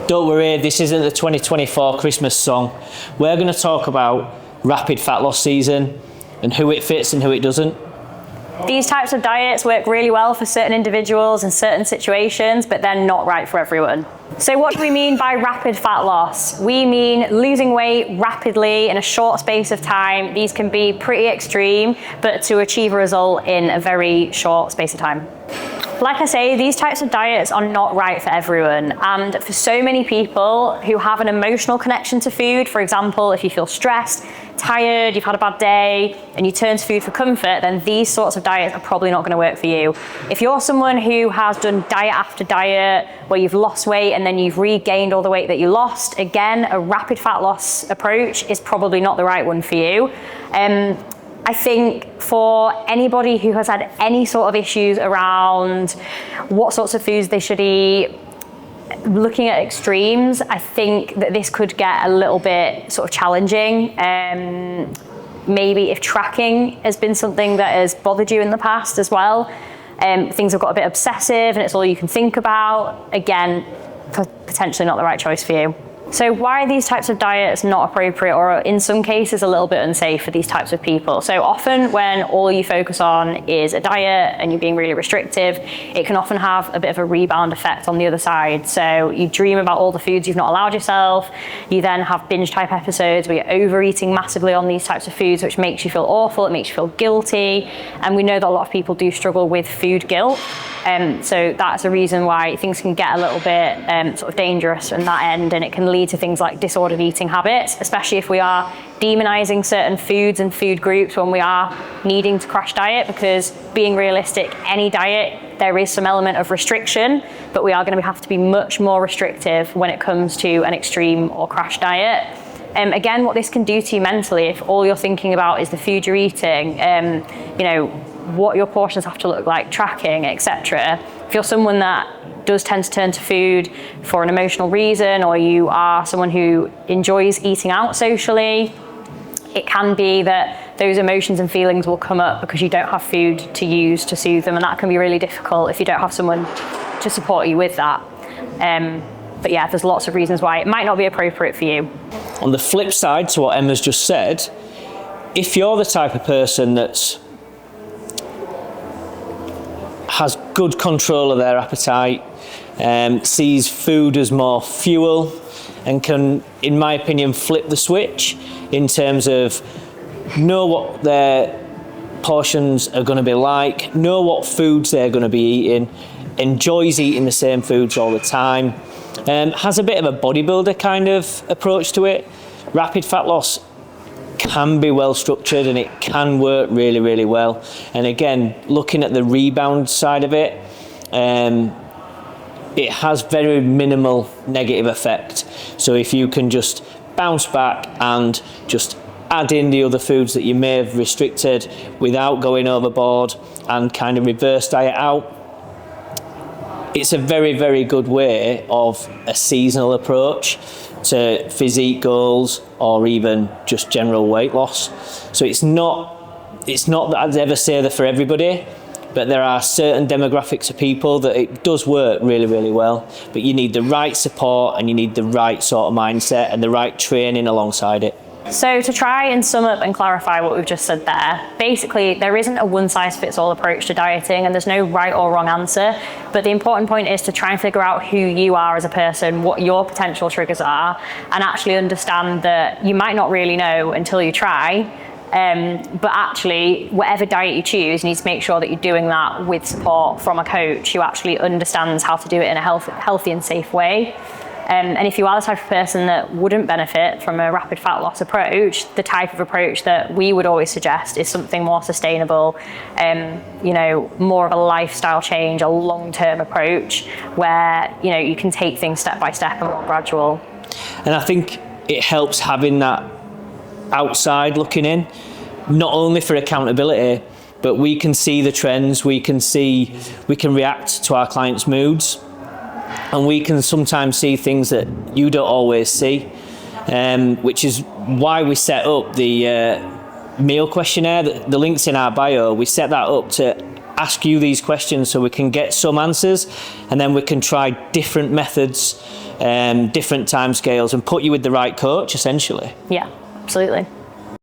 Don't worry, this isn't the 2024 Christmas song. We're going to talk about rapid fat loss season and who it fits and who it doesn't. These types of diets work really well for certain individuals in certain situations, but they're not right for everyone. So what do we mean by rapid fat loss? We mean losing weight rapidly in a short space of time. These can be pretty extreme, but to achieve a result in a very short space of time. Like I say, these types of diets are not right for everyone. And for so many people who have an emotional connection to food, for example, if you feel stressed, tired, you've had a bad day, and you turn to food for comfort, then these sorts of diets are probably not going to work for you. If you're someone who has done diet after diet, where you've lost weight and then you've regained all the weight that you lost, again, a rapid fat loss approach is probably not the right one for you. I think for anybody who has had any sort of issues around what sorts of foods they should eat, looking at extremes, I think that this could get a little bit sort of challenging. Maybe if tracking has been something that has bothered you in the past as well, things have got a bit obsessive and it's all you can think about, again, potentially not the right choice for you. So why are these types of diets not appropriate, or in some cases a little bit unsafe for these types of people? So often when all you focus on is a diet and you're being really restrictive, it can often have a bit of a rebound effect on the other side. So you dream about all the foods you've not allowed yourself. You then have binge type episodes where you're overeating massively on these types of foods, which makes you feel awful, it makes you feel guilty. And we know that a lot of people do struggle with food guilt. So that's a reason why things can get a little bit sort of dangerous in that end, and it can lead to things like disordered eating habits, especially if we are demonizing certain foods and food groups when we are needing to crash diet, because being realistic, any diet, there is some element of restriction, but we are going to have to be much more restrictive when it comes to an extreme or crash diet. Again, what this can do to you mentally, if all you're thinking about is the food you're eating, what your portions have to look like, tracking, etc. If you're someone that does tend to turn to food for an emotional reason, or you are someone who enjoys eating out socially, it can be that those emotions and feelings will come up because you don't have food to use to soothe them, and that can be really difficult if you don't have someone to support you with that. But yeah, there's lots of reasons why it might not be appropriate for you. On the flip side to what Emma's just said, if you're the type of person that has good control of their appetite, sees food as more fuel, and can, in my opinion, flip the switch in terms of know what their portions are going to be like, know what foods they're going to be eating, enjoys eating the same foods all the time, has a bit of a bodybuilder kind of approach to it, rapid fat loss can be well structured and it can work really, really well. And again, looking at the rebound side of it, it has very minimal negative effect. So if you can just bounce back and just add in the other foods that you may have restricted without going overboard and kind of reverse diet out, it's a very, very good way of a seasonal approach to physique goals or even just general weight loss. So it's not that I'd ever say that for everybody, but there are certain demographics of people that it does work really, really well. But you need the right support and you need the right sort of mindset and the right training alongside it. So to try and sum up and clarify what we've just said there, basically there isn't a one-size-fits-all approach to dieting and there's no right or wrong answer, but the important point is to try and figure out who you are as a person, what your potential triggers are, and actually understand that you might not really know until you try, but actually whatever diet you choose, you need to make sure that you're doing that with support from a coach who actually understands how to do it in a healthy and safe way. And if you are the type of person that wouldn't benefit from a rapid fat loss approach, the type of approach that we would always suggest is something more sustainable, more of a lifestyle change, a long-term approach where, you can take things step by step and more gradual. And I think it helps having that outside looking in, not only for accountability, but we can see the trends, we can react to our clients' moods. And we can sometimes see things that you don't always see, which is why we set up the meal questionnaire. The link's in our bio. We set that up to ask you these questions so we can get some answers, and then we can try different methods different timescales, and put you with the right coach, essentially. Yeah, absolutely.